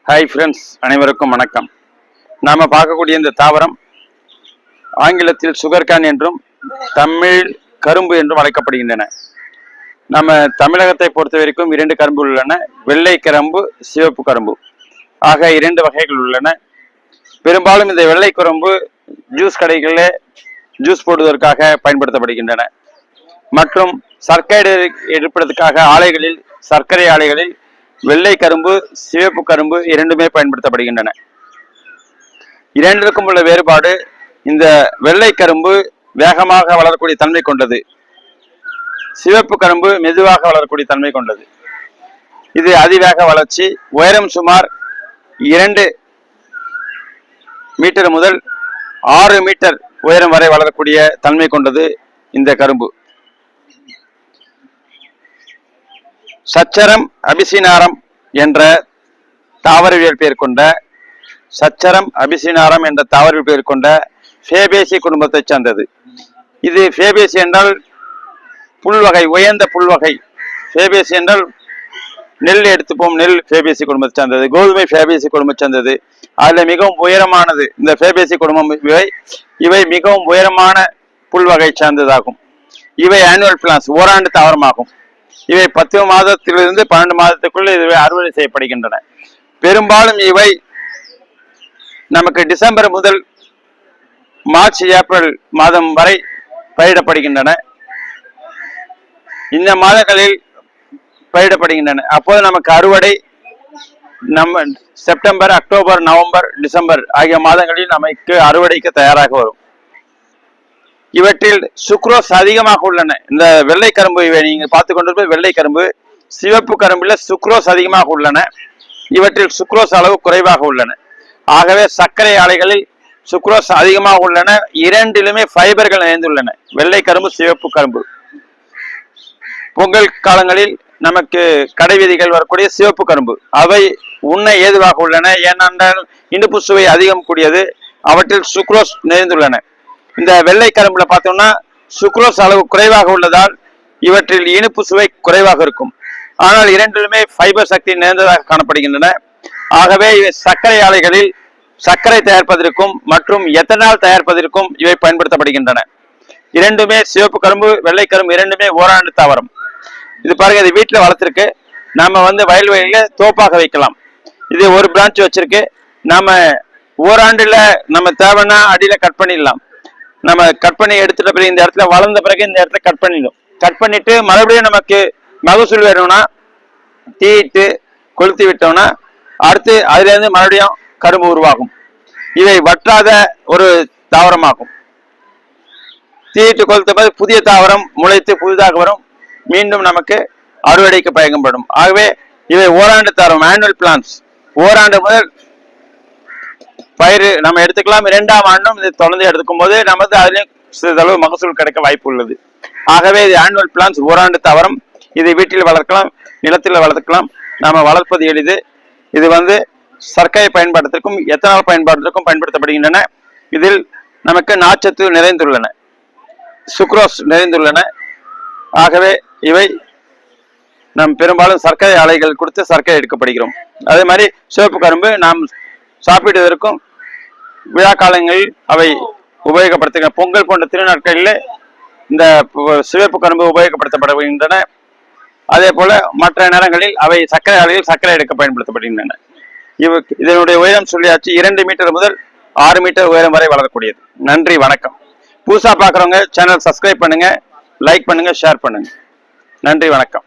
Hi friends, அனைவருக்கும் வணக்கம். நாம் பார்க்கக்கூடிய இந்த தாவரம் ஆங்கிலத்தில் சுகர்கான் என்றும் தமிழ் கரும்பு என்றும் அழைக்கப்படுகின்றன. நம்ம தமிழகத்தை பொறுத்த வரைக்கும் 2 கரும்பு உள்ளன, வெள்ளை கரும்பு, சிவப்பு கரும்பு ஆக 2 வகைகள் உள்ளன. பெரும்பாலும் இந்த வெள்ளை கரும்பு ஜூஸ் கடைகளில் ஜூஸ் போடுவதற்காக பயன்படுத்தப்படுகின்றன மற்றும் சர்க்கரை எடுப்பதற்காக ஆலைகளில், சர்க்கரை ஆலைகளில் வெள்ளை கரும்பு, சிவப்பு கரும்பு இரண்டுமே பயன்படுத்தப்படுகின்றன. இரண்டிற்கும் உள்ள வேறுபாடு, இந்த வெள்ளை கரும்பு வேகமாக வளரக்கூடிய தன்மை கொண்டது, சிவப்பு கரும்பு மெதுவாக வளரக்கூடிய தன்மை கொண்டது. இது அதிவேக வளர்ச்சி, உயரம் சுமார் 2 மீட்டர் முதல் 6 மீட்டர் உயரம் வரை வளரக்கூடிய தன்மை கொண்டது இந்த கரும்பு. சச்சரம் அபிசினாரம் என்ற தாவரவியல் பெயர் கொண்ட ஃபேபேசி குடும்பத்தை சார்ந்தது. இது ஃபேபேசி என்றால் புல்வகை, உயர்ந்த புல்வகை. ஃபேபேசி என்றால் நெல் எடுத்துப்போம், நெல் ஃபேபேசி குடும்பத்தை சார்ந்தது. கோதுமை ஃபேபேசி குடும்பத்தை சார்ந்தது. அதில் மிகவும் உயரமானது இந்த ஃபேபேசி குடும்பம். இவை மிகவும் உயரமான புல்வகை சார்ந்ததாகும். இவை ஆனுவல் பிளான்ஸ், ஓராண்டு தாவரமாகும். இவை 10 மாதத்திலிருந்து 12 மாதத்துக்குள்ள இவை அறுவடை செய்யப்படுகின்றன. பெரும்பாலும் இவை நமக்கு டிசம்பர் முதல் மார்ச், ஏப்ரல் மாதம் வரை பயிரிடப்படுகின்றன. இந்த மாதங்களில் பயிரிடப்படுகின்றன. அப்போது நமக்கு அறுவடை நம்ம செப்டம்பர், அக்டோபர், நவம்பர், டிசம்பர் ஆகிய மாதங்களில் நமக்கு அறுவடைக்கு தயாராக வரும். இவற்றில் சுக்ரோஸ் அதிகமாக உள்ளன. இந்த வெள்ளை கரும்பு, இவை நீங்கள் பார்த்து கொண்டிருப்பது வெள்ளை கரும்பு. சிவப்பு கரும்புல சுக்ரோஸ் அதிகமாக உள்ளன. இவற்றில் சுக்ரோஸ் அளவு குறைவாக உள்ளன. ஆகவே சர்க்கரை ஆலைகளில் சுக்ரோஸ் அதிகமாக உள்ளன. இரண்டிலுமே ஃபைபர்கள் நிறைந்துள்ளன, வெள்ளை கரும்பு, சிவப்பு கரும்பு. பொங்கல் காலங்களில் நமக்கு கடை வீதிகள் வரக்கூடிய சிவப்பு கரும்பு, அவை உண்ண ஏதுவாக உள்ளன. ஏனென்றால் இனிப்பு சுவை அதிகம் கூடியது, அவற்றில் சுக்ரோஸ் நிறைந்துள்ளன. இந்த வெள்ளை கரும்புல பார்த்தோம்னா சுக்ரோஸ் அளவு குறைவாக உள்ளதால் இவற்றில் இனிப்பு சுவை குறைவாக இருக்கும். ஆனால் இரண்டிலுமே ஃபைபர் சக்தி நிறைந்ததாக காணப்படுகின்றன. ஆகவே இவை சர்க்கரை ஆலைகளில் சர்க்கரை தயாரிப்பதற்கும் மற்றும் எத்தனால் தயாரிப்பதற்கும் இவை பயன்படுத்தப்படுகின்றன. இரண்டுமே சிவப்பு கரும்பு, வெள்ளை கரும்பு இரண்டுமே ஓராண்டு தாவரம். இது பாருங்க, இது வீட்டில் வளர்த்துருக்கு. நாம வயல்வெளியில தோப்பாக வைக்கலாம். இது ஒரு பிரான்ச் வச்சிருக்கு. நாம ஓராண்டுல நம்ம தேவைன்னா அடியில கட் பண்ணிடலாம். நம்ம கட் பண்ணி எடுத்துட்ட பிறகு இந்த இடத்துல வளர்ந்த பிறகு இந்த இடத்துல கட் பண்ணிடும். கட் பண்ணிட்டு மறுபடியும் நமக்கு மகசூல் வேணும்னா தீயிட்டு கொளுத்தி விட்டோம்னா அடுத்து அதுல இருந்து மறுபடியும் கரும்பு உருவாகும். இவை வற்றாத ஒரு தாவரமாகும். தீயிட்டு கொளுத்த போது புதிய தாவரம் முளைத்து புதிதாக வரும், மீண்டும் நமக்கு அறுவடைக்கு பயன்படும். ஆகவே இவை ஓராண்டு தாவரம், ஆனுவல் பிளான்ஸ். ஓராண்டு முதல் பயிர் நம்ம எடுத்துக்கலாம். 2ஆம் ஆண்டும் இதை தொடர்ந்து எடுத்துக்கும் போது நமக்கு அதிலும் சிறிதளவு மகசூல் கிடைக்க வாய்ப்பு உள்ளது. ஆகவே இது ஆனுவல் பிளான்ஸ், ஓராண்டு தாவரம். இதை வீட்டில் வளர்க்கலாம், நிலத்தில் வளர்க்கலாம். நாம வளர்ப்பது எளிது. இது சர்க்கரை பயன்பாட்டிற்கும் எத்தனால் பயன்பாட்டிற்கும் பயன்படுத்தப்படுகின்றன. இதில் நமக்கு நார்ச்சத்து நிறைந்துள்ளன, சுக்ரோஸ் நிறைந்துள்ளன. ஆகவே இவை நாம் பெரும்பாலும் சர்க்கரை ஆலைகள் கொடுத்து சர்க்கரை எடுக்கப்படுகிறோம். அதே மாதிரி சிவப்பு கரும்பு நாம் சாப்பிடுவதற்கும் விழா காலங்களில் அவை உபயோகப்படுத்துகிற பொங்கல் போன்ற திருநாட்களில் இந்த சிவப்பு கரும்பு உபயோகப்படுத்தப்படுகின்றன. அதே போல மற்ற நேரங்களில் அவை சர்க்கரை ஆலையில் சர்க்கரை எடுக்க பயன்படுத்தப்படுகின்றன. இதனுடைய உயரம் சொல்லியாச்சு, 2 மீட்டர் முதல் 6 மீட்டர் உயரம் வரை வளரக்கூடியது. நன்றி, வணக்கம். புதுசா பார்க்குறவங்க சேனல் சப்ஸ்கிரைப் பண்ணுங்க, லைக் பண்ணுங்க, ஷேர் பண்ணுங்க. நன்றி, வணக்கம்.